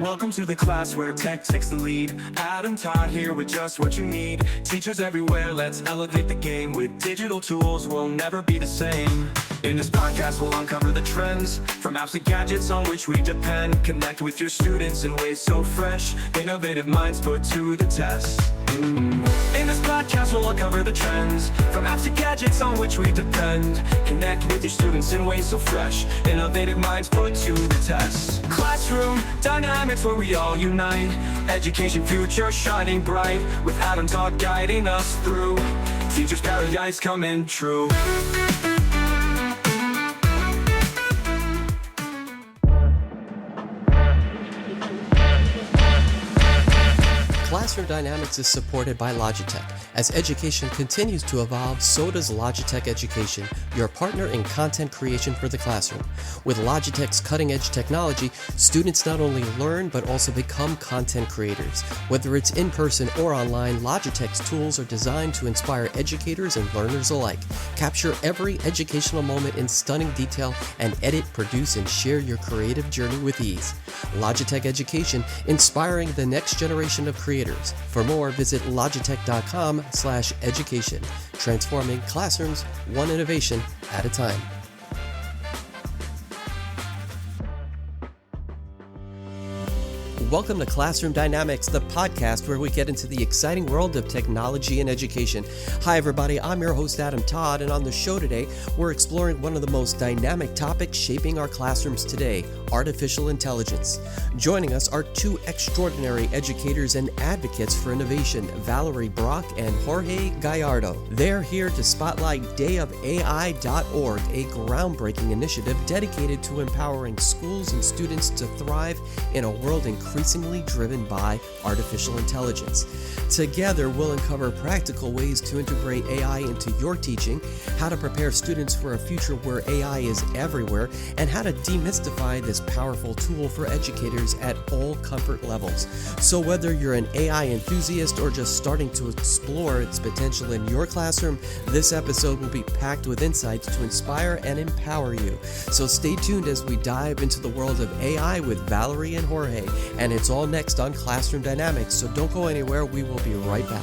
Welcome to the class where tech takes the lead. Adam Todd here with just what you need. Teachers everywhere, let's elevate the game. With digital tools, we'll never be the same. In this podcast, we'll uncover the trends, from apps to gadgets on which we depend. Connect with your students in ways so fresh, innovative minds put to the test. In this podcast, we'll uncover the trends, from apps to gadgets on which we depend. Connect with your students in ways so fresh, innovative minds put to the test. Classroom dynamics where we all unite. Education future shining bright, with Adam Todd guiding us through. Teachers' paradise coming true. Classroom Dynamics is supported by Logitech. As education continues to evolve, so does Logitech Education, your partner in content creation for the classroom. With Logitech's cutting-edge technology, students not only learn but also become content creators. Whether it's in person or online, Logitech's tools are designed to inspire educators and learners alike. Capture every educational moment in stunning detail and edit, produce, and share your creative journey with ease. Logitech Education, inspiring the next generation of creators. For more, visit logitech.com/education, transforming classrooms one innovation at a time. Welcome to Classroom Dynamics, the podcast where we get into the exciting world of technology and education. Hi everybody, I'm your host Adam Todd, and on the show today, we're exploring one of the most dynamic topics shaping our classrooms today, artificial intelligence. Joining us are two extraordinary educators and advocates for innovation, Valerie Brock and Jorge Gallardo. They're here to spotlight dayofai.org, a groundbreaking initiative dedicated to empowering schools and students to thrive in a world increasingly driven by artificial intelligence. Together, we'll uncover practical ways to integrate AI into your teaching, how to prepare students for a future where AI is everywhere, and how to demystify this powerful tool for educators at all comfort levels. So whether you're an AI enthusiast or just starting to explore its potential in your classroom, this episode will be packed with insights to inspire and empower you. So stay tuned as we dive into the world of AI with Valerie and Jorge. And it's all next on Classroom Dynamics, so don't go anywhere. We will be right back.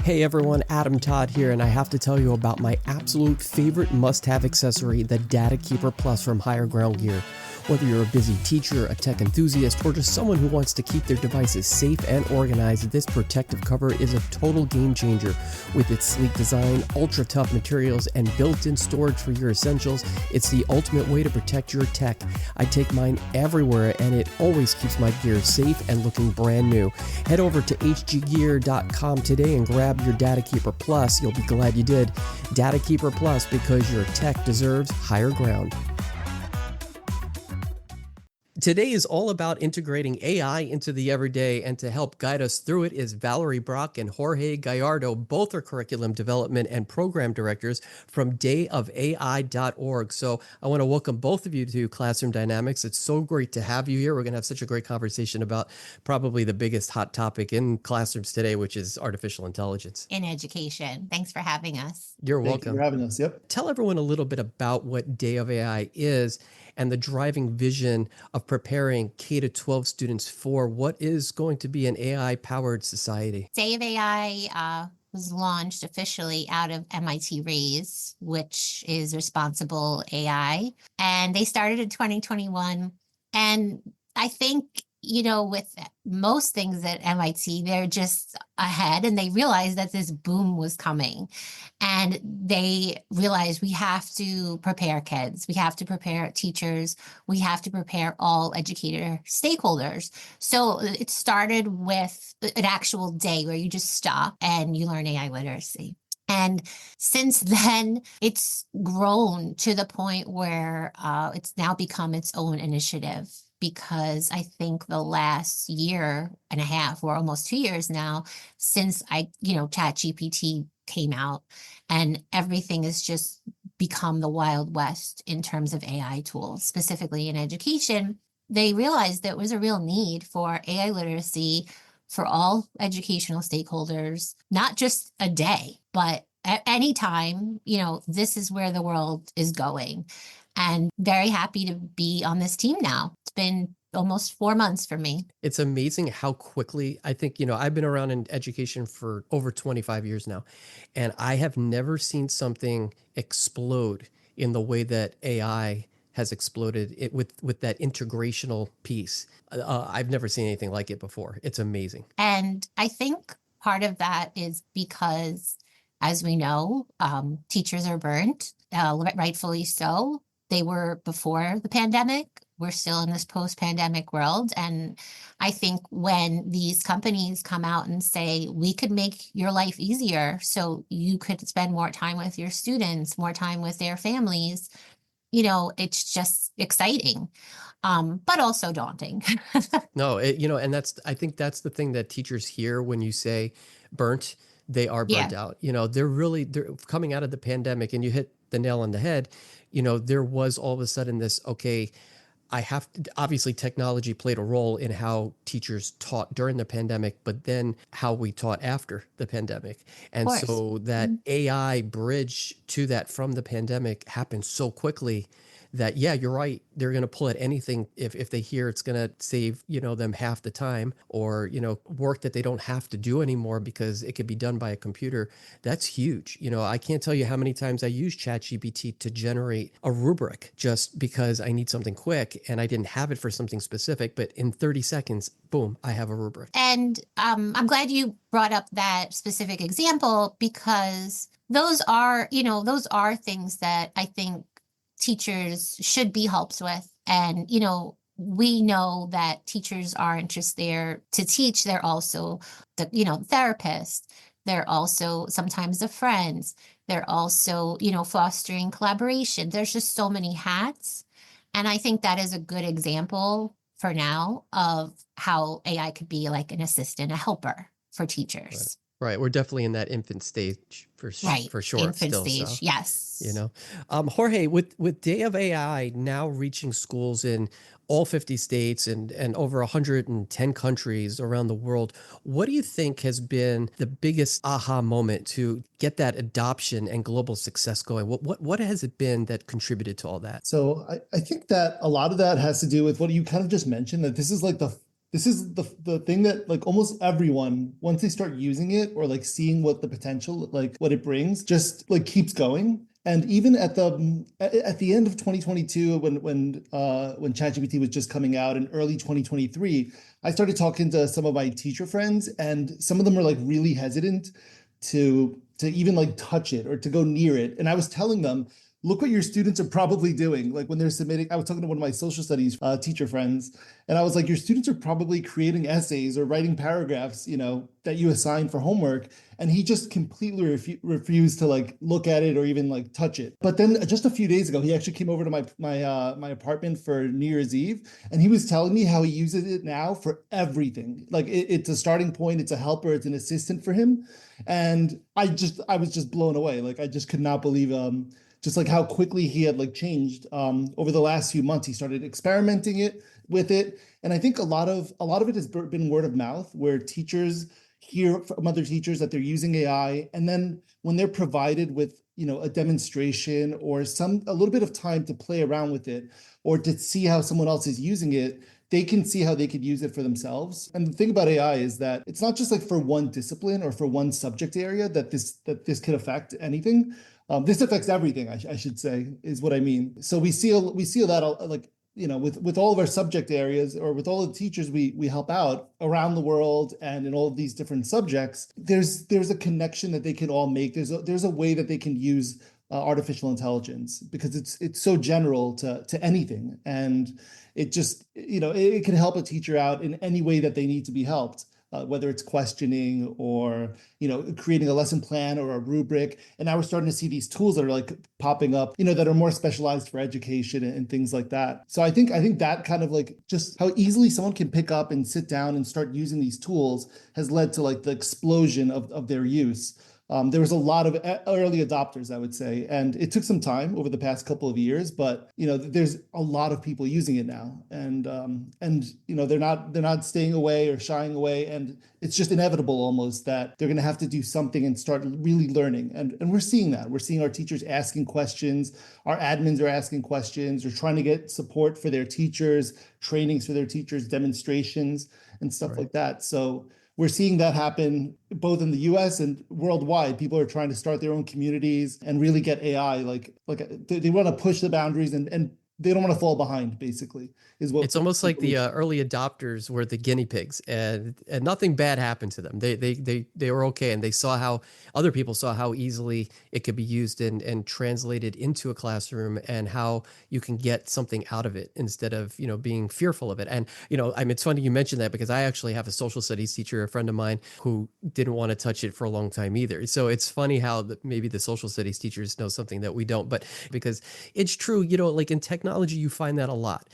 Hey everyone, Adam Todd here, and I have to tell you about my absolute favorite must-have accessory, the Data Keeper Plus from Higher Ground Gear. Whether you're a busy teacher, a tech enthusiast, or just someone who wants to keep their devices safe and organized, this protective cover is a total game changer. With its sleek design, ultra-tough materials, and built-in storage for your essentials, it's the ultimate way to protect your tech. I take mine everywhere, and it always keeps my gear safe and looking brand new. Head over to hggear.com today and grab your Data Keeper Plus. You'll be glad you did. Data Keeper Plus, because your tech deserves higher ground. Today is all about integrating AI into the everyday, and to help guide us through it is Valerie Brock and Jorge Gallardo. Both are curriculum development and program directors from dayofai.org. So I want to welcome both of you to Classroom Dynamics. It's so great to have you here. We're going to have such a great conversation about probably the biggest hot topic in classrooms today, which is artificial intelligence. In education. Thanks for having us. You're welcome. Thank you for having us. Yep. Tell everyone a little bit about what Day of AI is and the driving vision of preparing K-12 students for what is going to be an AI-powered society. Day of AI was launched officially out of MIT Raise, which is responsible AI. And they started in 2021. And I think, with most things at MIT, they're just ahead, and they realized that this boom was coming. And they realized we have to prepare kids, we have to prepare teachers, we have to prepare all educator stakeholders. So it started with an actual day where you just stop and you learn AI literacy. And since then, it's grown to the point where it's now become its own initiative. Because I think the last year and a half, or almost 2 years now, since ChatGPT came out, and everything has just become the Wild West in terms of AI tools, specifically in education, they realized there was a real need for AI literacy for all educational stakeholders, not just a day, but at any time. This is where the world is going. and very happy to be on this team now. It's been almost 4 months for me. It's amazing how quickly, I think, I've been around in education for over 25 years now, and I have never seen something explode in the way that AI has exploded it with that integrational piece. I've never seen anything like it before. It's amazing. And I think part of that is because, as we know, teachers are burnt, rightfully so. They were before the pandemic. We're still in this post-pandemic world. And I think when these companies come out and say, we could make your life easier so you could spend more time with your students, more time with their families, it's just exciting, but also daunting. No, and I think that's the thing that teachers hear when you say burnt. They are Yeah, burnt out. They're coming out of the pandemic, and you hit the nail on the head. There was all of a sudden this, okay, I have to, obviously technology played a role in how teachers taught during the pandemic, but then how we taught after the pandemic. of And course. so that AI bridge to that from the pandemic happened so quickly that, yeah, you're right. They're going to pull at anything if they hear it's going to save, them half the time, or, work that they don't have to do anymore because it could be done by a computer. That's huge. I can't tell you how many times I use ChatGPT to generate a rubric just because I need something quick and I didn't have it for something specific, but in 30 seconds, boom, I have a rubric. And I'm glad you brought up that specific example, because those are things that I think teachers should be helped with. And, we know that teachers aren't just there to teach. They're also the, therapist. They're also sometimes the friends. They're also, fostering collaboration. There's just so many hats. And I think that is a good example for now of how AI could be like an assistant, a helper for teachers. Right. We're definitely in that infant stage for Right. sure. Infant Still, stage. so, Yes. Jorge, with Day of AI now reaching schools in all 50 states and over 110 countries around the world, what do you think has been the biggest aha moment to get that adoption and global success going? What has it been that contributed to all that? So I think that a lot of that has to do with what you kind of just mentioned, that this is the thing that like almost everyone, once they start using it or like seeing what the potential, like what it brings, just like keeps going. And even at the end of 2022, when ChatGPT was just coming out in early 2023, I started talking to some of my teacher friends, and some of them were like really hesitant to even like touch it or to go near it. And I was telling them, look what your students are probably doing. Like when they're submitting, I was talking to one of my social studies teacher friends, and I was like, your students are probably creating essays or writing paragraphs, that you assign for homework. And he just completely refused to like look at it or even like touch it. But then just a few days ago, he actually came over to my apartment for New Year's Eve, and he was telling me how he uses it now for everything. Like it's a starting point, it's a helper, it's an assistant for him. And I was just blown away. Like I just could not believe just like how quickly he had like changed over the last few months. He started experimenting with it. And I think a lot of it has been word of mouth, where teachers hear from other teachers that they're using AI. And then when they're provided with, a demonstration or a little bit of time to play around with it or to see how someone else is using it, they can see how they could use it for themselves. And the thing about AI is that it's not just like for one discipline or for one subject area that this could affect anything. This affects everything, I should say, is what I mean. So we see that like, with all of our subject areas, or with all the teachers we help out around the world and in all of these different subjects, there's a connection that they can all make. There's a way that they can use artificial intelligence, because it's so general to anything, and it just it can help a teacher out in any way that they need to be helped. Whether it's questioning or creating a lesson plan or a rubric. And now we're starting to see these tools that are like popping up, that are more specialized for education and things like that. So I think that kind of like just how easily someone can pick up and sit down and start using these tools has led to like the explosion of their use. There was a lot of early adopters, I would say, and it took some time over the past couple of years, but there's a lot of people using it now, and they're not staying away or shying away, and it's just inevitable almost that they're going to have to do something and start really learning, and we're seeing that. We're seeing our teachers asking questions, our admins are asking questions, or trying to get support for their teachers, trainings for their teachers, demonstrations, and stuff like that. So we're seeing that happen both in the US and worldwide. People are trying to start their own communities and really get AI. Like they want to push the boundaries, and they don't want to fall behind, basically, is what It's almost like the early adopters were the guinea pigs, and nothing bad happened to them. They were okay, and they saw how other people saw how easily it could be used and translated into a classroom, and how you can get something out of it instead of being fearful of it. And I mean, it's funny you mentioned that, because I actually have a social studies teacher, a friend of mine, who didn't want to touch it for a long time either. So it's funny how maybe the social studies teachers know something that we don't, but because it's true, like in technology, you find that a lot.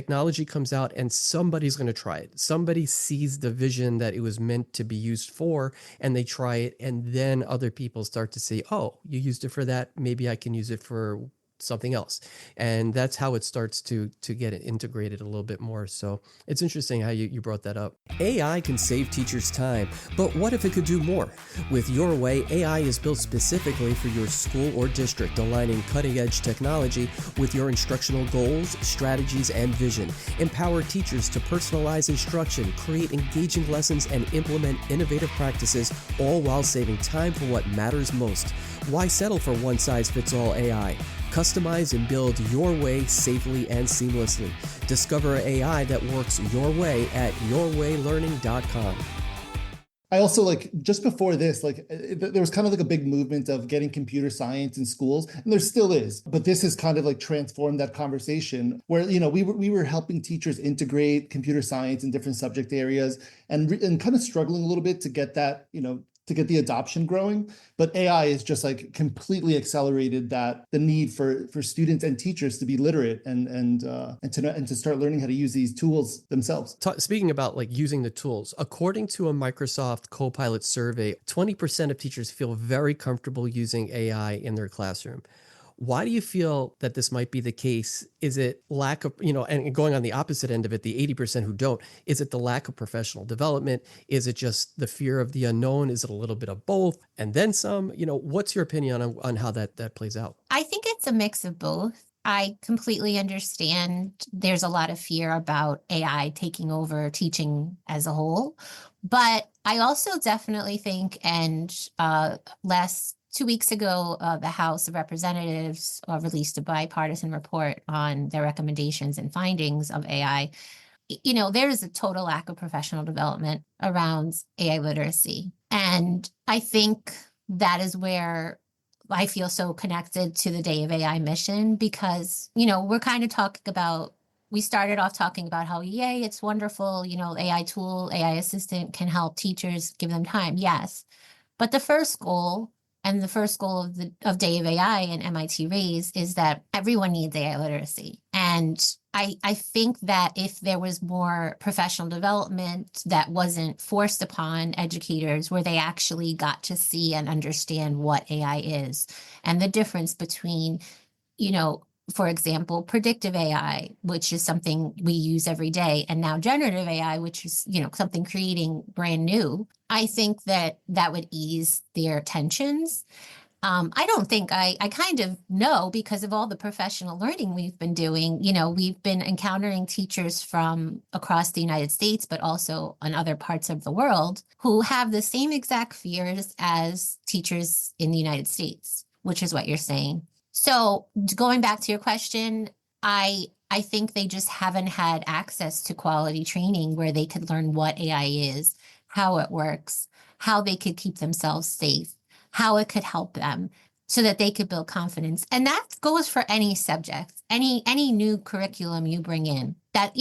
Technology comes out and somebody's going to try it. Somebody sees the vision that it was meant to be used for, and they try it. And then other people start to say, oh, you used it for that. Maybe I can use it for something else. And that's how it starts to get it integrated a little bit more. So it's interesting how you brought that up. AI can save teachers time, but what if it could do more? With Your Way, AI is built specifically for your school or district, aligning cutting-edge technology with your instructional goals, strategies, and vision. Empower teachers to personalize instruction, create engaging lessons, and implement innovative practices, all while saving time for what matters most. Why settle for one-size-fits-all AI? Customize and build your way safely and seamlessly. Discover AI that works your way at yourwaylearning.com. I also just before this, there was kind of a big movement of getting computer science in schools, and there still is, but this has kind of transformed that conversation where, we were helping teachers integrate computer science in different subject areas, and kind of struggling a little bit to get that, to get the adoption growing. But AI is just completely accelerated the need for students and teachers to be literate and to start learning how to use these tools themselves. Speaking about using the tools, according to a Microsoft Copilot survey, 20% of teachers feel very comfortable using AI in their classroom. Why do you feel that this might be the case? Is it lack of, and going on the opposite end of it, the 80% who don't, is it the lack of professional development? Is it just the fear of the unknown? Is it a little bit of both? And then some, what's your opinion on how that plays out? I think it's a mix of both. I completely understand there's a lot of fear about AI taking over teaching as a whole, but I also definitely think, and 2 weeks ago, the House of Representatives released a bipartisan report on their recommendations and findings of AI. There is a total lack of professional development around AI literacy. And I think that is where I feel so connected to the Day of AI mission, because, we're kind of we started off talking about how, yay, it's wonderful, AI tool, AI assistant can help teachers, give them time. Yes. But the first goal of Day of AI and MIT Raise is that everyone needs AI literacy. And I think that if there was more professional development that wasn't forced upon educators, where they actually got to see and understand what AI is and the difference between, for example, predictive AI, which is something we use every day, and now generative AI, which is, something creating brand new, I think that would ease their tensions. I don't think I kind of know, because of all the professional learning we've been doing. We've been encountering teachers from across the United States, but also in other parts of the world, who have the same exact fears as teachers in the United States, which is what you're saying. So going back to your question, I think they just haven't had access to quality training where they could learn what AI is, how it works, how they could keep themselves safe, how it could help them, so that they could build confidence. And that goes for any subject, any new curriculum you bring in. That,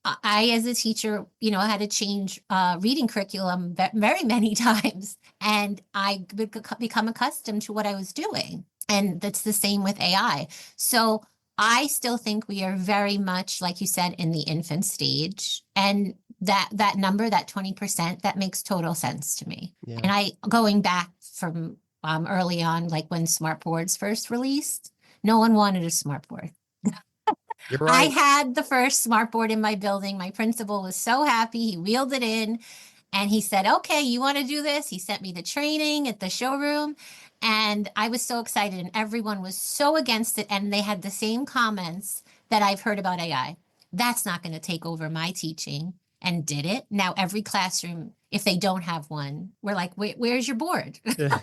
I, as a teacher, had to change reading curriculum very many times, and I become accustomed to what I was doing. And that's the same with AI. So I still think we are very much, like you said, in the infant stage. And that number, that 20%, that makes total sense to me. Yeah. And going back from early on, like when smart boards first released. No one wanted a smart board. You're I right. had the first smart board in my building. My principal was so happy. He wheeled it in and he said, okay, you want to do this? He sent me the training at the showroom. And I was so excited, and everyone was so against it. And they had the same comments that I've heard about AI. That's not going to take over my teaching. And did it. Now, every classroom, if they don't have one, we're like, where's your board? Yeah.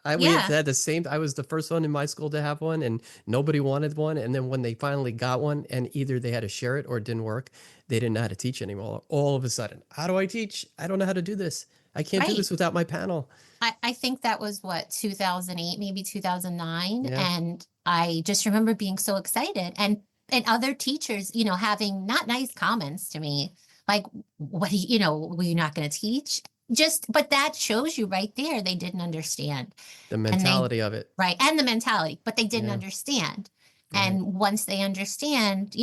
We Yeah. had the same. I was the first one in my school to have one, and nobody wanted one. And then when they finally got one, and either they had to share it or it didn't work, they didn't know how to teach anymore. All of a sudden, how do I teach? I don't know how to do this. I can't do Right. this without my panel. I think that was what, 2008, maybe 2009. Yeah. And I just remember being so excited, and other teachers, having not nice comments to me, like, what do were you not going to teach? But that shows you right there, they didn't understand. The And they, mentality of it. right. And the mentality, but they didn't Yeah. understand. Right. And once they understand,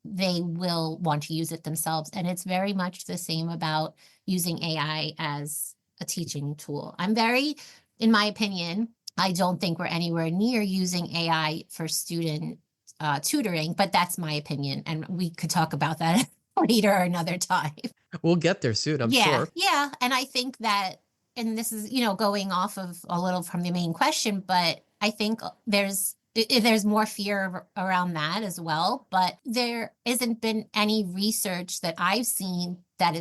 they will want to use it themselves. And it's very much the same about using AI as a teaching tool. In my opinion, I don't think we're anywhere near using AI for student tutoring, but that's my opinion. And we could talk about that later or another time. We'll get there soon, I'm Yeah, sure. yeah. And I think that, and this is, going off of a little from the main question, but I think there's more fear around that as well. But there isn't been any research that I've seen that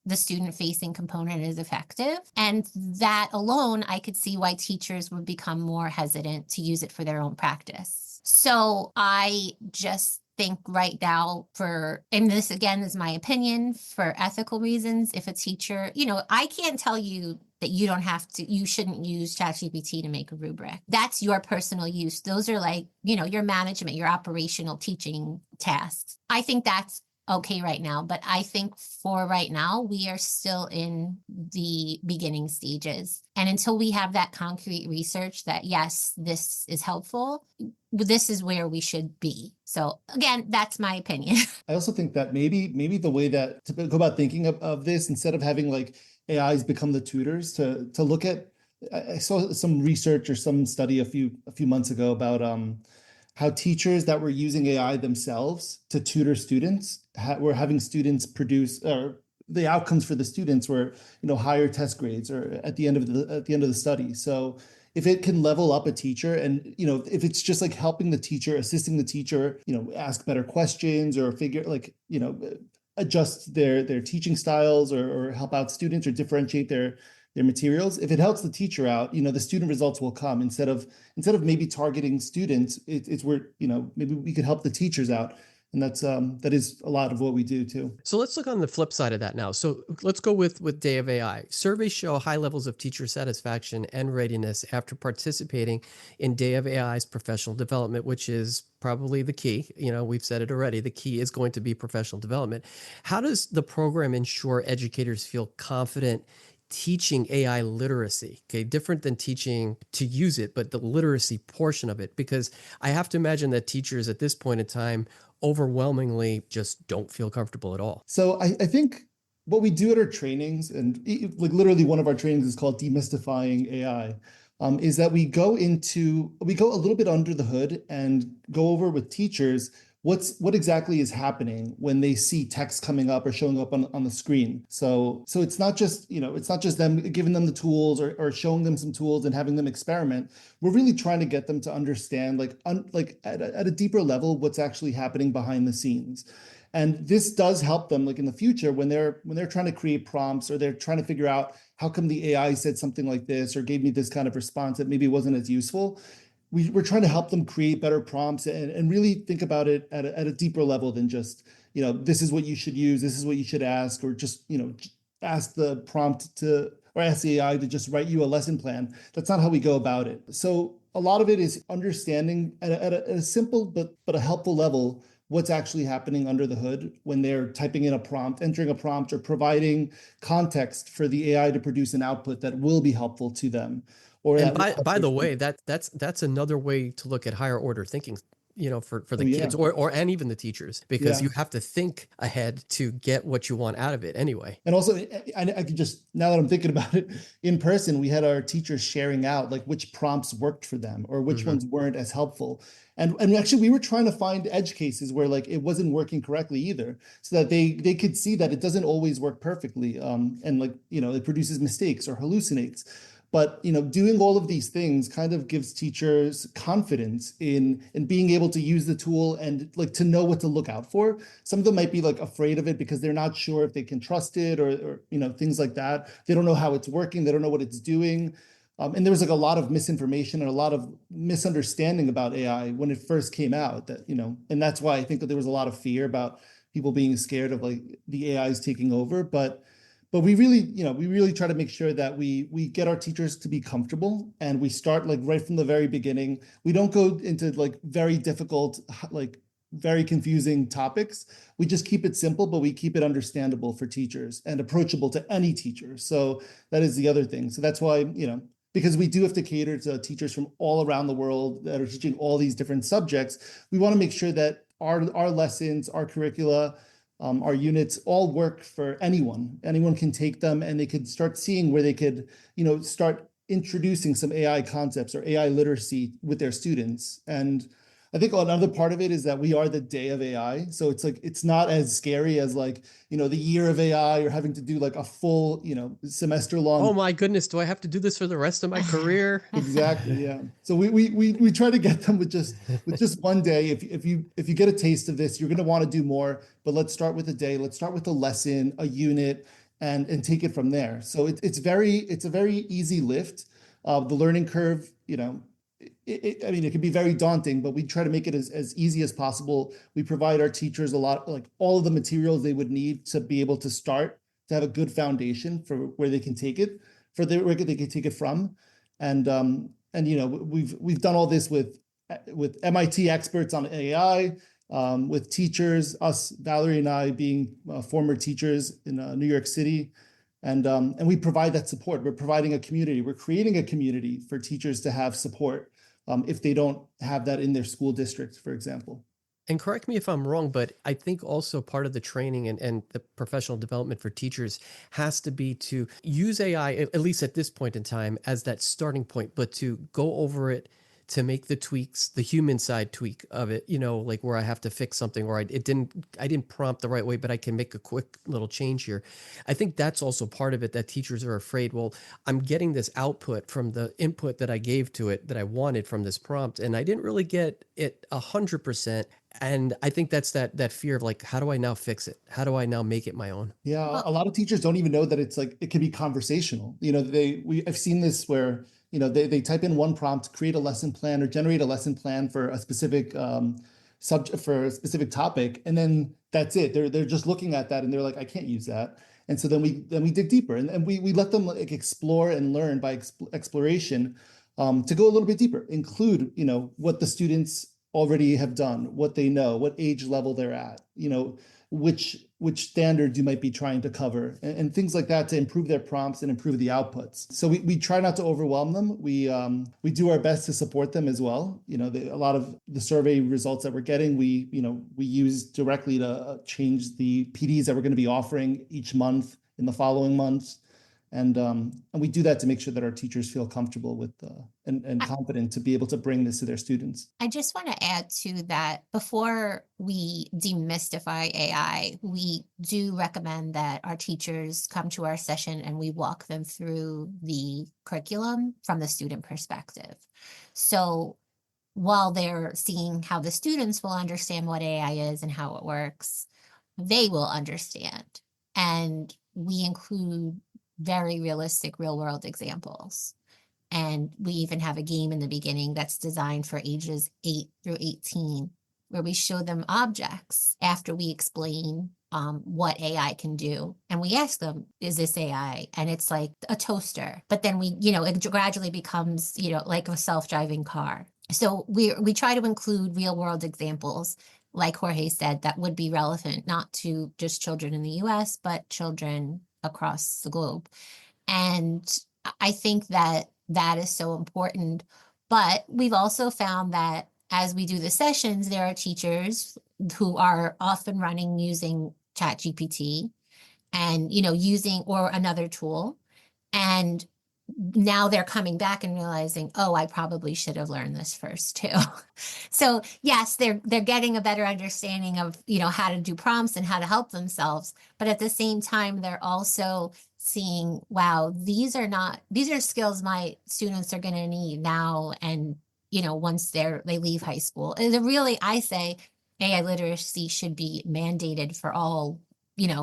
the student facing component is effective. And that alone, I could see why teachers would become more hesitant to use it for their own practice. So I just think right now, and this again is my opinion, for ethical reasons, if a teacher, I can't tell you that you shouldn't use ChatGPT to make a rubric. That's your personal use. Those are like, your management, your operational teaching tasks. I think that's okay right now, but I think for right now, we are still in the beginning stages. And until we have that concrete research that, yes, this is helpful, this is where we should be. So again, that's my opinion. I also think that maybe the way that to go about thinking of this, instead of having like AIs become the tutors, to look at, I saw some research or some study a few months ago about how teachers that were using AI themselves to tutor students were having students produce, or the outcomes for the students were, higher test grades or at the end of the study. So if it can level up a teacher, and if it's just like helping the teacher, assisting the teacher, ask better questions or adjust their teaching styles, or help out students or differentiate their materials. If it helps the teacher out, the student results will come, instead of maybe targeting students. It's where, maybe we could help the teachers out. And that is a lot of what we do too. So let's look on the flip side of that now. So let's go with Day of AI. Surveys show high levels of teacher satisfaction and readiness after participating in Day of AI's professional development, which is probably the key. We've said it already. The key is going to be professional development. How does the program ensure educators feel confident teaching AI literacy? Okay, different than teaching to use it, but the literacy portion of it, because I have to imagine that teachers at this point in time overwhelmingly just don't feel comfortable at all. So I think what we do at our trainings, and like literally one of our trainings is called demystifying AI, is that we go a little bit under the hood and go over with teachers what exactly is happening when they see text coming up or showing up on the screen. So it's not just, them giving them the tools or showing them some tools and having them experiment. We're really trying to get them to understand at a deeper level what's actually happening behind the scenes. And this does help them, like in the future, when they're trying to create prompts, or they're trying to figure out how come the AI said something like this or gave me this kind of response that maybe wasn't as useful. We're trying to help them create better prompts and really think about it at a deeper level than just, this is what you should use, this is what you should ask, or just, ask the prompt or ask the AI to just write you a lesson plan. That's not how we go about it. So a lot of it is understanding at a simple but a helpful level what's actually happening under the hood when they're typing in a prompt, entering a prompt, or providing context for the AI to produce an output that will be helpful to them. And by the way, that's another way to look at higher order thinking for Oh, the yeah. kids or and even the teachers, because Yeah. you have to think ahead to get what you want out of it anyway. And also, I could just, now that I'm thinking about it, in person, we had our teachers sharing out like which prompts worked for them or which Mm-hmm. ones weren't as helpful. And actually, we were trying to find edge cases where like it wasn't working correctly either, so that they could see that it doesn't always work perfectly, and like it produces mistakes or hallucinates. But doing all of these things kind of gives teachers confidence in being able to use the tool and like to know what to look out for. Some of them might be like afraid of it because they're not sure if they can trust it, or things like that. They don't know how it's working. They don't know what it's doing. And there was like a lot of misinformation and a lot of misunderstanding about AI when it first came out, and that's why I think that there was a lot of fear about people being scared of like the AIs taking over. But we really try to make sure that we get our teachers to be comfortable, and we start like right from the very beginning. We don't go into like very difficult, like very confusing topics. We just keep it simple, but we keep it understandable for teachers and approachable to any teacher. So that is the other thing. So that's why, because we do have to cater to teachers from all around the world that are teaching all these different subjects, we want to make sure that our lessons, our curricula, our units all work for anyone. Anyone can take them, and they could start seeing where they could, start introducing some AI concepts or AI literacy with their students. And I think another part of it is that we are the day of AI. So it's like, it's not as scary as like, the year of AI, or having to do like a full, semester long. Oh my goodness, do I have to do this for the rest of my career? Exactly. Yeah. So we try to get them with just one day. If you get a taste of this, you're going to want to do more. But let's start with a day. Let's start with a lesson, a unit, and take it from there. So it's a very easy lift. The learning curve, I mean, it can be very daunting, but we try to make it as easy as possible. We provide our teachers a lot, like all of the materials they would need to be able to start, to have a good foundation for where they can take it, where they can take it from. And we've done all this with MIT experts on AI, with teachers, us, Valerie and I being former teachers in New York City. And we provide that support. We're providing a community. We're creating a community for teachers to have support, if they don't have that in their school district, for example. And correct me if I'm wrong, but I think also part of the training and the professional development for teachers has to be to use AI, at least at this point in time, as that starting point, but to go over it, to make the tweaks, the human side tweak of it, like where I have to fix something, or I didn't prompt the right way, but I can make a quick little change here. I think that's also part of it, that teachers are afraid, well, I'm getting this output from the input that I gave to it that I wanted from this prompt, and I didn't really get it 100%. And I think that's that fear of like, how do I now fix it? How do I now make it my own? Yeah, Well, a lot of teachers don't even know that it's like it can be conversational. I've seen this where they type in one prompt, create a lesson plan or generate a lesson plan for a specific subject, for a specific topic, and then that's it. They're just looking at that and they're like, I can't use that. And so then we dig deeper, and we let them like explore and learn by exploration, to go a little bit deeper, include what the students already have done, what they know, what age level they're at, which standards you might be trying to cover, and things like that, to improve their prompts and improve the outputs. So we try not to overwhelm them. We do our best to support them as well. A lot of the survey results that we're getting, we use directly to change the PDs that we're going to be offering each month in the following months. And we do that to make sure that our teachers feel comfortable with and confident to be able to bring this to their students. I just want to add to that, before we demystify AI, we do recommend that our teachers come to our session and we walk them through the curriculum from the student perspective. So while they're seeing how the students will understand what AI is and how it works, they will understand. And we include very realistic real world examples. And we even have a game in the beginning that's designed for ages 8 through 18, where we show them objects after we explain what AI can do. And we ask them, is this AI? And it's like a toaster. But then it gradually becomes, like a self-driving car. So we try to include real world examples, like Jorge said, that would be relevant, not to just children in the US, but children across the globe. And I think that is so important. But we've also found that as we do the sessions, there are teachers who are off and running using ChatGPT and, using or another tool. And now they're coming back and realizing, oh, I probably should have learned this first too. So yes, they're getting a better understanding of, how to do prompts and how to help themselves. But at the same time, they're also seeing, wow, these are skills my students are going to need now. And, once they leave high school. And really, I say AI literacy should be mandated for all,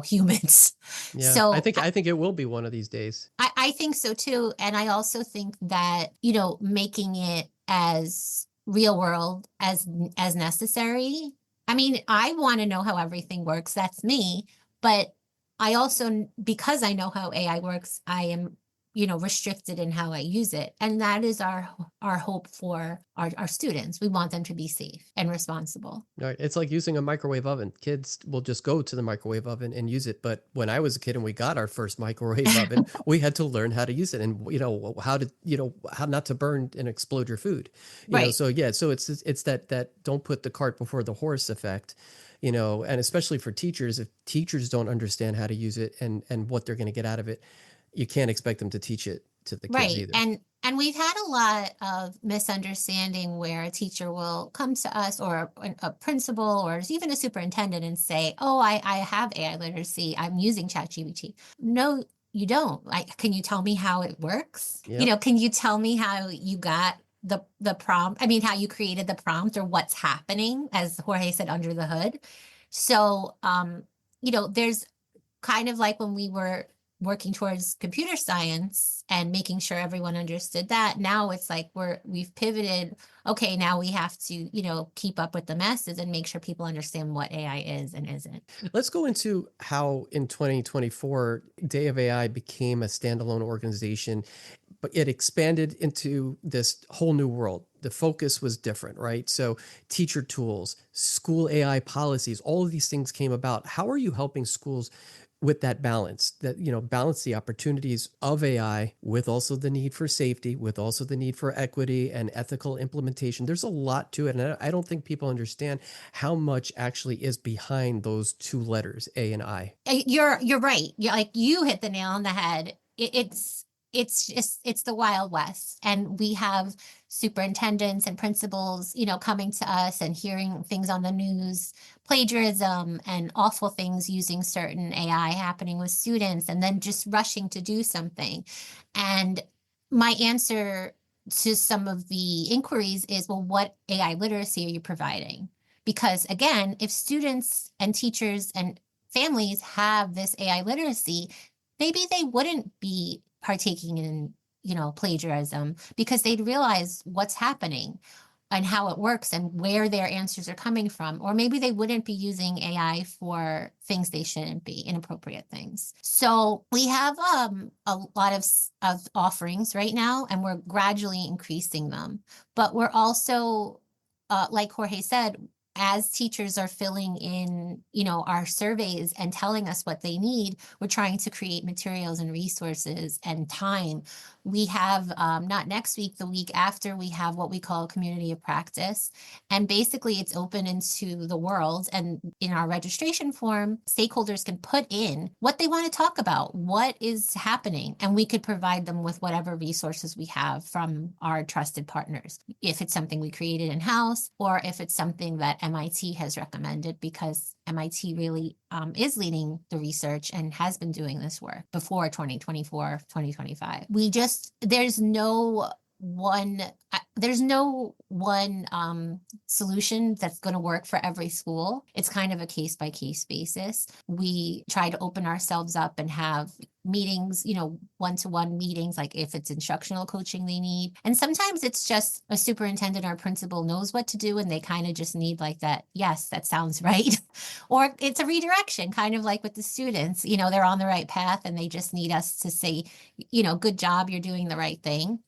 humans. Yeah, I So think I think it will be one of these days. I think so too. And I also think that, making it as real world as necessary. I mean, I want to know how everything works. That's me. But I also, because I know how AI works, I am, restricted in how I use it. And that is our hope for our students. We want them to be safe and responsible. Right. It's like using a microwave oven. Kids will just go to the microwave oven and use it. But when I was a kid and we got our first microwave oven, we had to learn how to use it and, how not to burn and explode your food. Right. So yeah, so it's that don't put the cart before the horse effect, and especially for teachers, if teachers don't understand how to use it and what they're going to get out of it, you can't expect them to teach it to the kids Right. either. And we've had a lot of misunderstanding where a teacher will come to us or a principal or even a superintendent and say, oh, I have AI literacy. I'm using ChatGPT. No, you don't. Like, can you tell me how it works? Yep. Can you tell me how you got the prompt? I mean, how you created the prompt or what's happening, as Jorge said, under the hood. So, there's kind of like when we were working towards computer science and making sure everyone understood that. Now it's like we've pivoted. Okay, now we have to, keep up with the masses and make sure people understand what AI is and isn't. Let's go into how in 2024, Day of AI became a standalone organization, but it expanded into this whole new world. The focus was different, right? So teacher tools, school AI policies, all of these things came about. How are you helping schools with that balance, balance the opportunities of AI with also the need for safety, with also the need for equity and ethical implementation? There's a lot to it. And I don't think people understand how much actually is behind those two letters, A and I. You're right. You hit the nail on the head. It's the Wild West, and we have superintendents and principals, coming to us and hearing things on the news, plagiarism and awful things using certain AI happening with students, and then just rushing to do something. And my answer to some of the inquiries is, well, what AI literacy are you providing? Because again, if students and teachers and families have this AI literacy, maybe they wouldn't be partaking in, plagiarism, because they'd realize what's happening and how it works and where their answers are coming from. Or maybe they wouldn't be using AI for things they shouldn't be, inappropriate things. So we have a lot of offerings right now, and we're gradually increasing them. But we're also, like Jorge said, as teachers are filling in, our surveys and telling us what they need, we're trying to create materials and resources and time. We have, not next week, the week after, we have what we call community of practice. And basically it's open into the world. And in our registration form, stakeholders can put in what they want to talk about, what is happening, and we could provide them with whatever resources we have from our trusted partners. If it's something we created in-house, or if it's something that MIT has recommended, because MIT really is leading the research and has been doing this work before 2024, 2025. There's no one solution that's going to work for every school. It's kind of a case by case basis. We try to open ourselves up and have meetings, one-to-one meetings, like if it's instructional coaching they need. And sometimes it's just a superintendent or principal knows what to do and they kind of just need like that, yes, that sounds right. Or it's a redirection, kind of like with the students, they're on the right path and they just need us to say, good job, you're doing the right thing.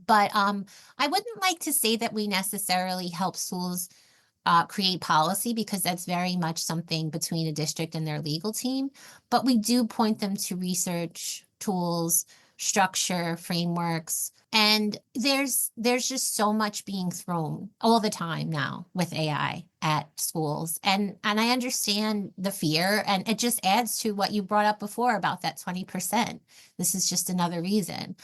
But I wouldn't like to say that we necessarily help schools create policy, because that's very much something between a district and their legal team. But we do point them to research tools, structure, frameworks. And there's just so much being thrown all the time now with AI at schools. And I understand the fear, and it just adds to what you brought up before about that 20%. This is just another reason.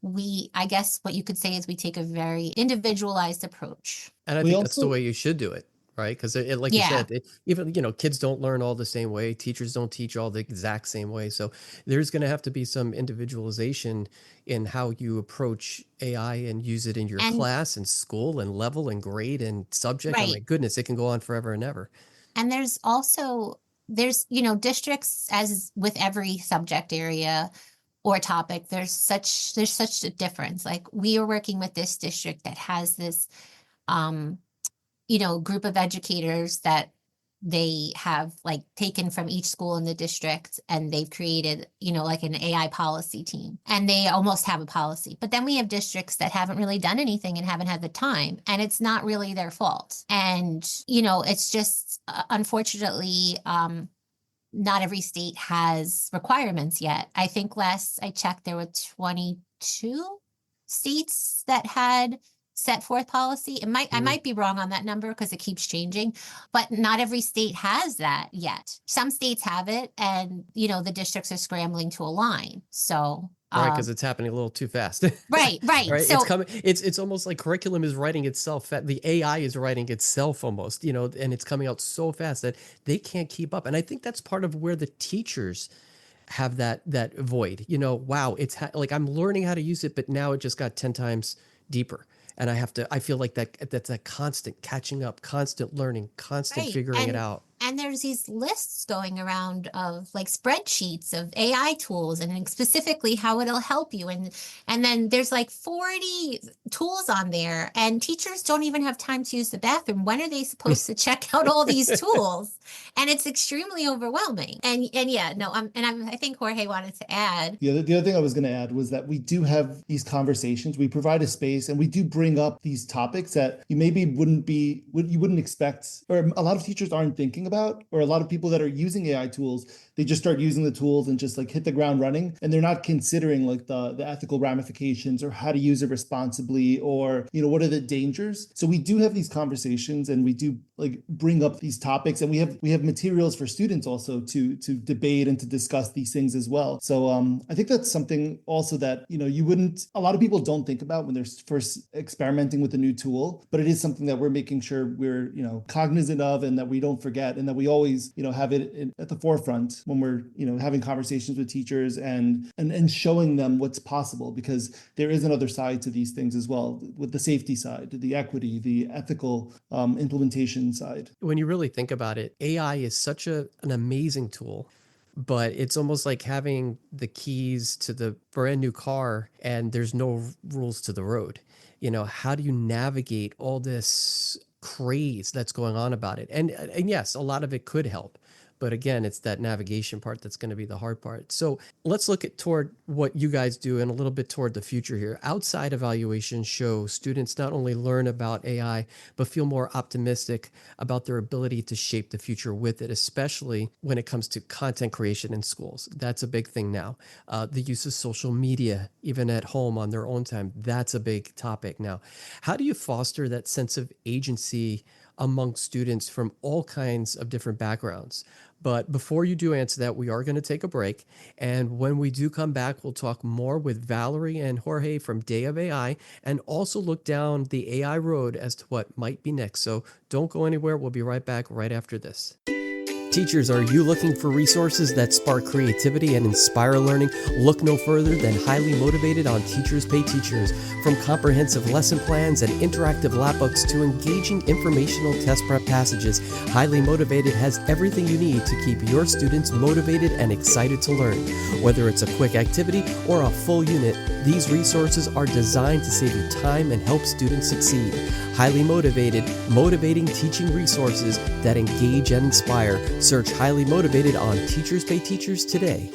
I guess what you could say is we take a very individualized approach. And I We think that's the also way you should do it, right? Because like you Yeah. said, even, kids don't learn all the same way. Teachers don't teach all the exact same way. So there's going to have to be some individualization in how you approach AI and use it in your And class and school and level and grade and subject. Oh my right. goodness, it can go on forever and ever. And there's districts, as with every subject area or topic, there's such a difference. Like, we are working with this district that has this group of educators that they have like taken from each school in the district, and they've created, like an AI policy team, and they almost have a policy. But then we have districts that haven't really done anything and haven't had the time, and it's not really their fault. And, it's just unfortunately, not every state has requirements yet. I think last I checked, there were 22 states that had set forth policy. I might be wrong on that number because it keeps changing, but not every state has that yet. Some states have it, and the districts are scrambling to align. So Right, because it's happening a little too fast. right. Right, So it's coming. It's almost like curriculum is writing itself. The AI is writing itself almost, and it's coming out so fast that they can't keep up. And I think that's part of where the teachers have that void. Wow, like I'm learning how to use it, but now it just got 10 times deeper. And I feel like that's a constant catching up, constant learning, constant right. figuring it out. And there's these lists going around of like spreadsheets of AI tools, and specifically how it'll help you. And then there's like 40 tools on there, and teachers don't even have time to use the bathroom. When are they supposed to check out all these tools? And it's extremely overwhelming. And yeah, no, I think Jorge wanted to add. the other thing I was going to add was that we do have these conversations. We provide a space, and we do bring up these topics that you maybe wouldn't expect, or a lot of teachers aren't thinking about, or a lot of people that are using AI tools, they just start using the tools and just like hit the ground running, and they're not considering like the ethical ramifications, or how to use it responsibly, or what are the dangers. So we do have these conversations, and we do like bring up these topics, and we have materials for students also to debate and to discuss these things as well. So I think that's something also that a lot of people don't think about when they're first experimenting with a new tool, but it is something that we're making sure we're cognizant of, and that we don't forget, and that we always have it at the forefront when we're having conversations with teachers and showing them what's possible, because there is another side to these things as well, with the safety side, the equity, the ethical implementation side. When you really think about it, AI is such an amazing tool, but it's almost like having the keys to the brand new car and there's no rules to the road. How do you navigate all this craze that's going on about it? And yes, a lot of it could help. But again, it's that navigation part that's going to be the hard part. So let's look toward what you guys do and a little bit toward the future here. Outside evaluations show students not only learn about AI, but feel more optimistic about their ability to shape the future with it, especially when it comes to content creation in schools. That's a big thing now. The use of social media, even at home on their own time, that's a big topic now. How do you foster that sense of agency among students from all kinds of different backgrounds? But before you do answer that, we are going to take a break. And when we do come back, we'll talk more with Valerie and Jorge from Day of AI, and also look down the AI road as to what might be next. So don't go anywhere. We'll be right back right after this. Teachers, are you looking for resources that spark creativity and inspire learning? Look no further than Highly Motivated on Teachers Pay Teachers. From comprehensive lesson plans and interactive lab books to engaging informational test prep passages, Highly Motivated has everything you need to keep your students motivated and excited to learn. Whether it's a quick activity or a full unit, these resources are designed to save you time and help students succeed. Highly Motivated, motivating teaching resources that engage and inspire. Search Highly Motivated on Teachers Pay Teachers today.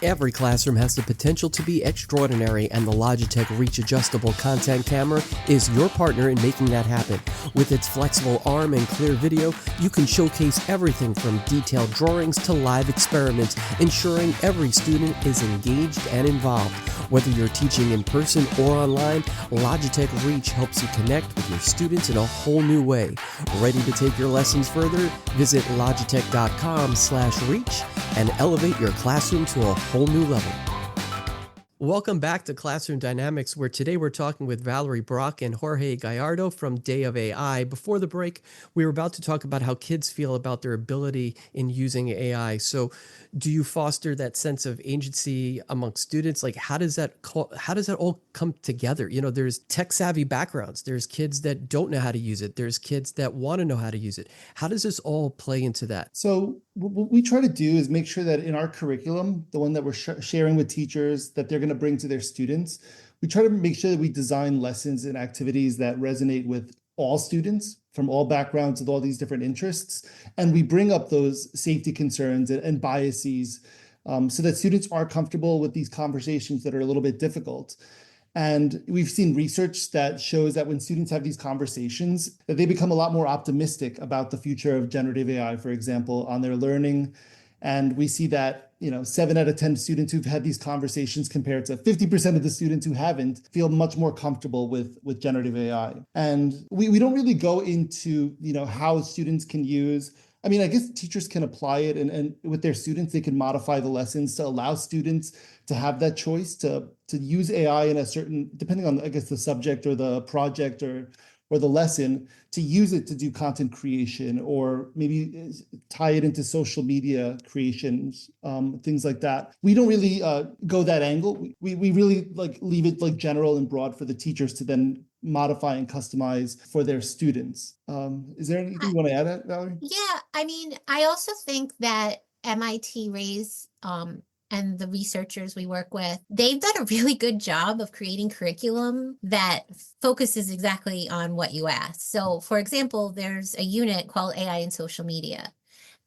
Every classroom has the potential to be extraordinary, and the Logitech Reach Adjustable Content Camera is your partner in making that happen. With its flexible arm and clear video, you can showcase everything from detailed drawings to live experiments, ensuring every student is engaged and involved. Whether you're teaching in person or online, Logitech Reach helps you connect with your students in a whole new way. Ready to take your lessons further? Visit logitech.com/reach and elevate your classroom to a whole new level. Welcome back to Classroom Dynamics, where today we're talking with Valerie Brock and Jorge Gallardo from Day of AI. Before the break, we were about to talk about how kids feel about their ability in using AI. So do you foster that sense of agency amongst students? Like, how does that all come together? You know, there's tech savvy backgrounds. There's kids that don't know how to use it. There's kids that want to know how to use it. How does this all play into that? So what we try to do is make sure that in our curriculum, the one that we're sharing with teachers that they're going to bring to their students, we try to make sure that we design lessons and activities that resonate with all students from all backgrounds with all these different interests. And we bring up those safety concerns and biases so that students are comfortable with these conversations that are a little bit difficult. And we've seen research that shows that when students have these conversations, that they become a lot more optimistic about the future of generative AI, for example, on their learning. And we see that, 7 out of 10 students who've had these conversations compared to 50% of the students who haven't feel much more comfortable with generative AI. And we don't really go into, how students can use. I mean, I guess teachers can apply it and with their students, they can modify the lessons to allow students to have that choice to use AI in a certain, depending on, I guess, the subject or the project or the lesson, to use it to do content creation or maybe tie it into social media creations, things like that. We don't really go that angle. We really leave it general and broad for the teachers to then modify and customize for their students. Is there anything you want to add, Valerie? Yeah, I mean, I also think that MIT Raise and the researchers we work with, they've done a really good job of creating curriculum that focuses exactly on what you asked. So, for example, there's a unit called AI in social media.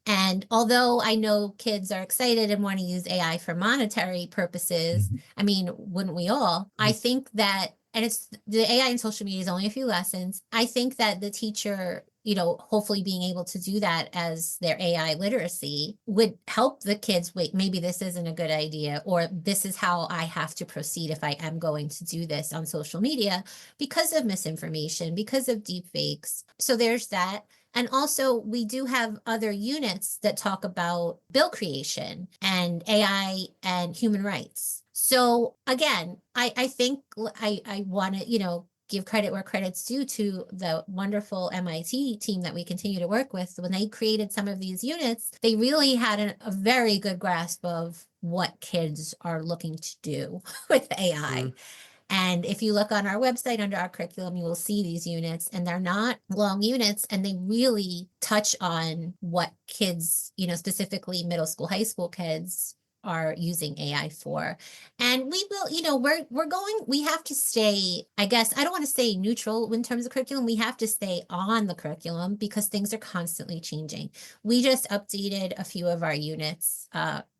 And although I know kids are excited and want to use AI for monetary purposes, I mean, wouldn't we all? I think that, and it's the AI in social media is only a few lessons. I think that the teacher, hopefully being able to do that as their AI literacy would help the kids. Wait, maybe this isn't a good idea, or this is how I have to proceed if I am going to do this on social media because of misinformation, because of deep fakes. So there's that. And also, we do have other units that talk about bill creation and AI and human rights. So again, I think I want to, give credit where credit's due to the wonderful MIT team that we continue to work with. When they created some of these units, they really had a very good grasp of what kids are looking to do with AI. And if you look on our website under our curriculum, you will see these units, and they're not long units, and they really touch on what kids, specifically middle school, high school kids are using AI for. And we will, we have to stay, I guess, I don't want to say neutral in terms of curriculum. We have to stay on the curriculum because things are constantly changing. We just updated a few of our units.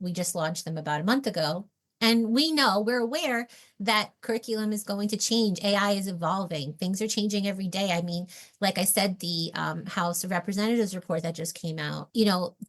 We just launched them about a month ago. And we're aware that curriculum is going to change. AI is evolving. Things are changing every day. I mean, like I said, the House of Representatives report that just came out,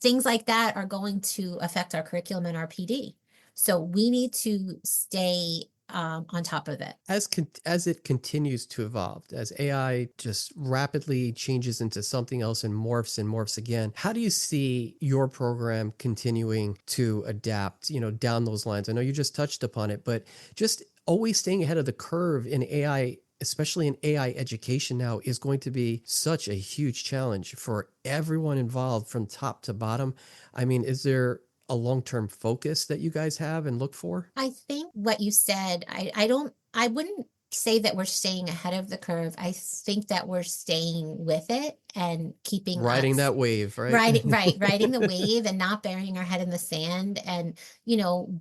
things like that are going to affect our curriculum and our PD. So we need to stay on top of it. As it continues to evolve, as AI just rapidly changes into something else and morphs again, how do you see your program continuing to adapt, down those lines? I know you just touched upon it, but just always staying ahead of the curve in AI, especially in AI education now, is going to be such a huge challenge for everyone involved from top to bottom. I mean, is there a long-term focus that you guys have and look for? I think what you said, I wouldn't say that we're staying ahead of the curve. I think that we're staying with it and keeping riding that wave, right? Riding the wave and not burying our head in the sand, and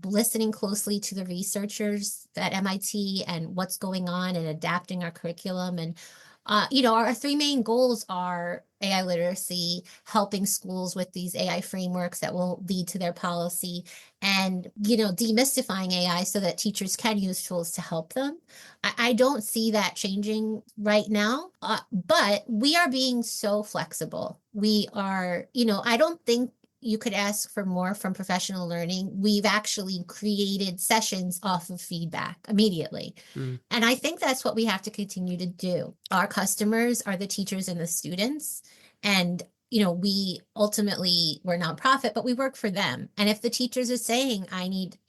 listening closely to the researchers at MIT and what's going on and adapting our curriculum. And Our three main goals are AI literacy, helping schools with these AI frameworks that will lead to their policy, and, demystifying AI so that teachers can use tools to help them. I don't see that changing right now, but we are being so flexible. We are, I don't think you could ask for more from professional learning. We've actually created sessions off of feedback immediately. Mm. And I think that's what we have to continue to do. Our customers are the teachers and the students. And, we ultimately, we're nonprofit, but we work for them. And if the teachers are saying, I need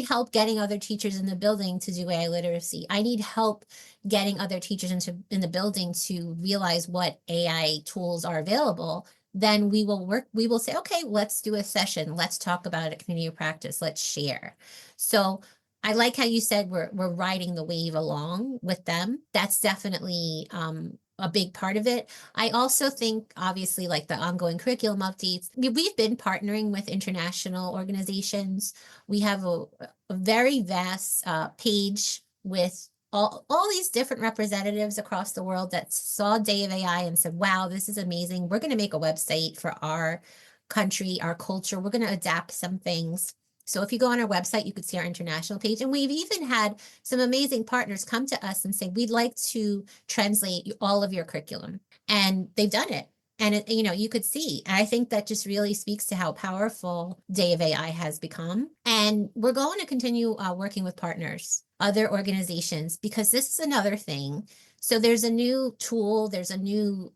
help getting other teachers in the building to do AI literacy. I need help getting other teachers in the building to realize what AI tools are available, then we will say, okay, let's do a session. Let's talk about it, community of practice. Let's share. So I like how you said we're riding the wave along with them. That's definitely a big part of it. I also think, obviously, like the ongoing curriculum updates, we've been partnering with international organizations. We have a very vast page with all these different representatives across the world that saw Day of AI and said, wow, this is amazing. We're going to make a website for our country, our culture. We're going to adapt some things. So if you go on our website, you could see our international page. And we've even had some amazing partners come to us and say, we'd like to translate all of your curriculum. And they've done it. And, you could see. And I think that just really speaks to how powerful Day of AI has become. And we're going to continue working with partners, other organizations, because this is another thing. So there's a new tool, there's a new,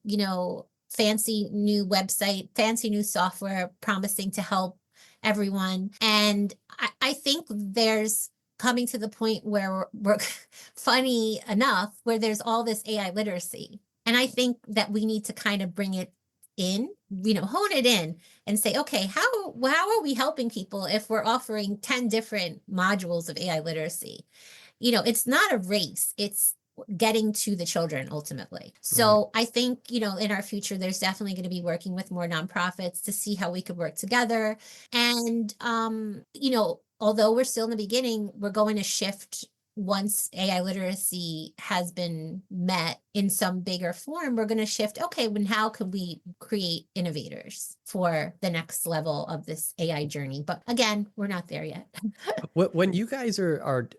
fancy new website, fancy new software promising to help everyone. And I think there's coming to the point where we're funny enough, where there's all this AI literacy. And I think that we need to kind of bring it in, hone it in and say, okay, how are we helping people if we're offering 10 different modules of AI literacy? It's not a race. It's getting to the children ultimately. So I think, in our future, there's definitely going to be working with more nonprofits to see how we could work together. And, although we're still in the beginning, we're going to shift once AI literacy has been met in some bigger form. We're going to shift. Okay, how can we create innovators for the next level of this AI journey? But again, we're not there yet. When you guys are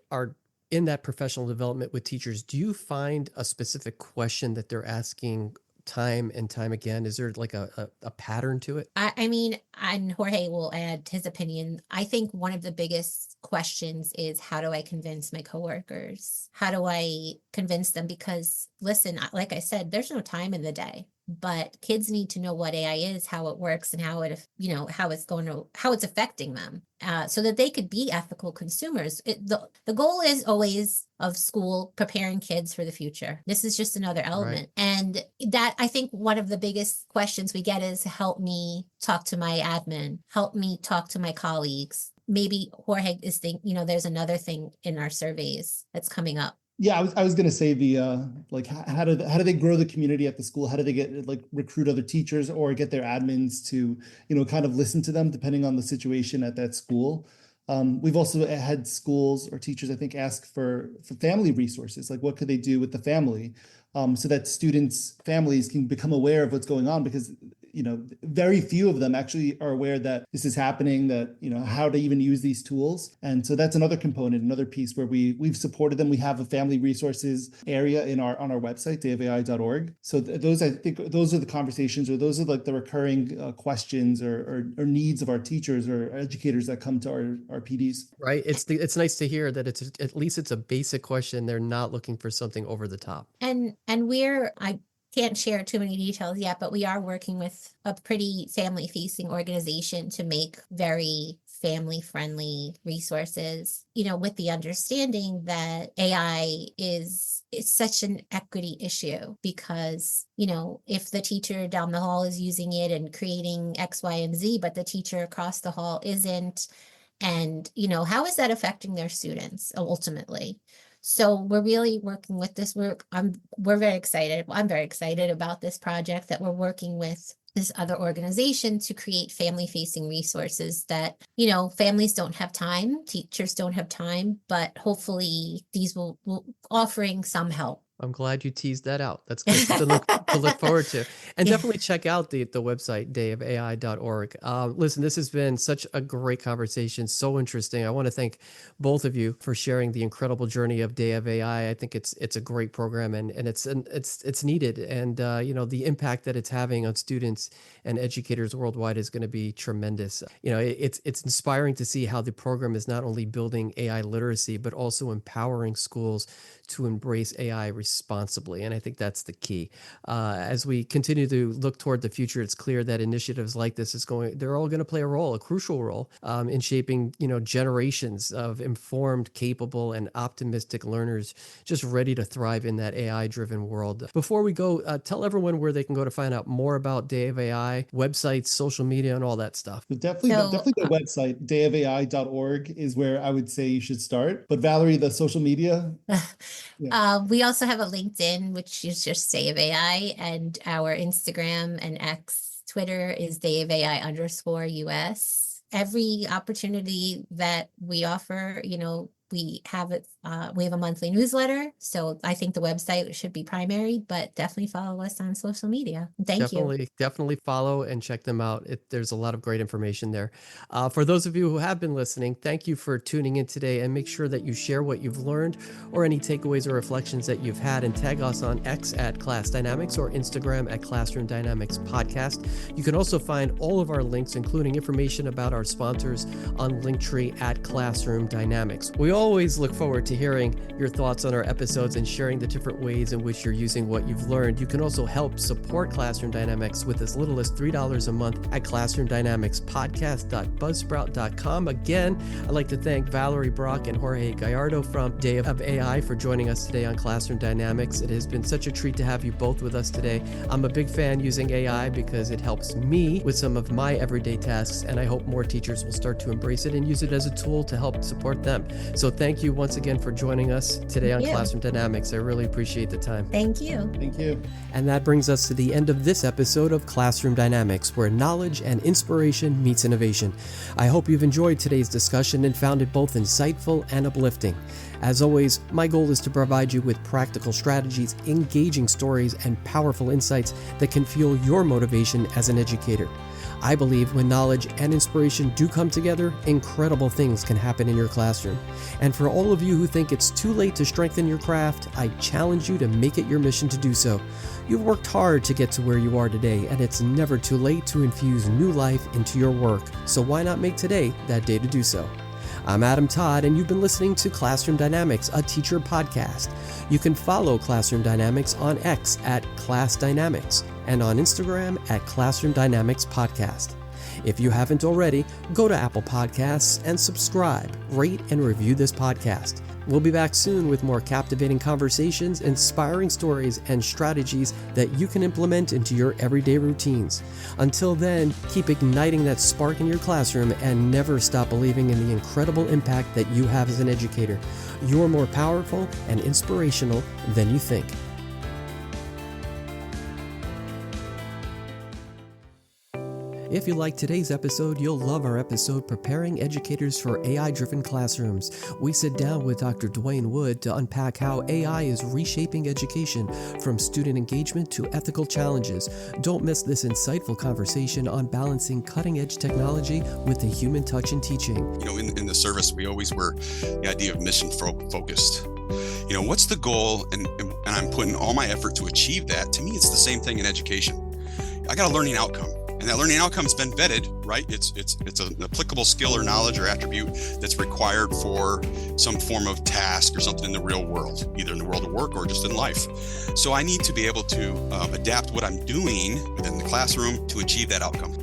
in that professional development with teachers, do you find a specific question that they're asking time and time again? Is there like a pattern to it? I mean, and Jorge will add his opinion. I think one of the biggest questions is, how do I convince my coworkers? How do I convince them? Because listen, like I said, there's no time in the day, but kids need to know what AI is, how it works, and how it's affecting them, so that they could be ethical consumers. The goal is always of school preparing kids for the future. This is just another element. Right. And that, I think, one of the biggest questions we get is, help me talk to my admin, help me talk to my colleagues. Maybe Jorge is there's another thing in our surveys that's coming up. Yeah, I was gonna say how do they grow the community at the school? How do they get recruit other teachers or get their admins to kind of listen to them depending on the situation at that school? We've also had schools or teachers, I think, ask for family resources, like what could they do with the family, so that families can become aware of what's going on, because very few of them actually are aware that this is happening, that, how to even use these tools. And so that's another component, another piece where we've supported them. We have a family resources area on our website, dayofai.org. So I think those are the conversations, or those are like the recurring questions or needs of our teachers or educators that come to our PDs. Right. It's nice to hear that at least it's a basic question. They're not looking for something over the top. And I can't share too many details yet, but we are working with a pretty family-facing organization to make very family-friendly resources, with the understanding that AI is such an equity issue, because, if the teacher down the hall is using it and creating X, Y, and Z, but the teacher across the hall isn't, and, how is that affecting their students ultimately? So we're really working with this work. We're very excited. I'm very excited about this project that we're working with this other organization to create family-facing resources that, families don't have time, teachers don't have time, but hopefully these will offering some help I'm glad you teased that out. That's good to look forward to. And Yeah. definitely check out the website, dayofai.org. Listen, this has been such a great conversation, so interesting. I want to thank both of you for sharing the incredible journey of Day of AI. I think it's a great program, and it's needed. And the impact that it's having on students and educators worldwide is going to be tremendous. It's inspiring to see how the program is not only building AI literacy, but also empowering schools to embrace AI responsibly. And I think that's the key. As we continue to look toward the future, it's clear that initiatives like this they're all going to play a crucial role in shaping, generations of informed, capable, and optimistic learners just ready to thrive in that AI-driven world. Before we go, tell everyone where they can go to find out more about Day of AI, websites, social media, and all that stuff. So definitely the website, dayofai.org is where I would say you should start. But Valerie, the social media? We also have a LinkedIn, which is just Day of AI, and our Instagram and Twitter is Day of AI _US. Every opportunity that we offer, we have it. We have a monthly newsletter, so I think the website should be primary, but definitely follow us on social media. Thank you. Definitely follow and check them out. There's a lot of great information there. For those of you who have been listening, thank you for tuning in today, and make sure that you share what you've learned or any takeaways or reflections that you've had, and tag us on X at Class Dynamics or Instagram at Classroom Dynamics Podcast. You can also find all of our links, including information about our sponsors, on Linktree at Classroom Dynamics. We always look forward to hearing your thoughts on our episodes and sharing the different ways in which you're using what you've learned. You can also help support Classroom Dynamics with as little as $3 a month at classroomdynamicspodcast.buzzsprout.com. Again, I'd like to thank Valerie Brock and Jorge Gallardo from Day of AI for joining us today on Classroom Dynamics. It has been such a treat to have you both with us today. I'm a big fan using AI because it helps me with some of my everyday tasks, and I hope more teachers will start to embrace it and use it as a tool to help support them. So thank you once again for joining us today on Classroom Dynamics. I really appreciate the time. Thank you. Thank you. And that brings us to the end of this episode of Classroom Dynamics, where knowledge and inspiration meets innovation. I hope you've enjoyed today's discussion and found it both insightful and uplifting. As always, my goal is to provide you with practical strategies, engaging stories, and powerful insights that can fuel your motivation as an educator. I believe when knowledge and inspiration do come together, incredible things can happen in your classroom. And for all of you who think it's too late to strengthen your craft, I challenge you to make it your mission to do so. You've worked hard to get to where you are today, and it's never too late to infuse new life into your work. So why not make today that day to do so? I'm Adam Todd, and you've been listening to Classroom Dynamics, a teacher podcast. You can follow Classroom Dynamics on X at Class Dynamics and on Instagram at Classroom Dynamics Podcast. If you haven't already, go to Apple Podcasts and subscribe, rate, and review this podcast. We'll be back soon with more captivating conversations, inspiring stories, and strategies that you can implement into your everyday routines. Until then, keep igniting that spark in your classroom and never stop believing in the incredible impact that you have as an educator. You're more powerful and inspirational than you think. If you liked today's episode, you'll love our episode, Preparing Educators for AI-Driven Classrooms. We sit down with Dr. Dwayne Wood to unpack how AI is reshaping education, from student engagement to ethical challenges. Don't miss this insightful conversation on balancing cutting-edge technology with the human touch in teaching. In the service, we always were the idea of mission focused. What's the goal? And I'm putting all my effort to achieve that. To me, it's the same thing in education. I got a learning outcome. And that learning outcome has been vetted, right? It's an applicable skill or knowledge or attribute that's required for some form of task or something in the real world, either in the world of work or just in life. So I need to be able to adapt what I'm doing within the classroom to achieve that outcome.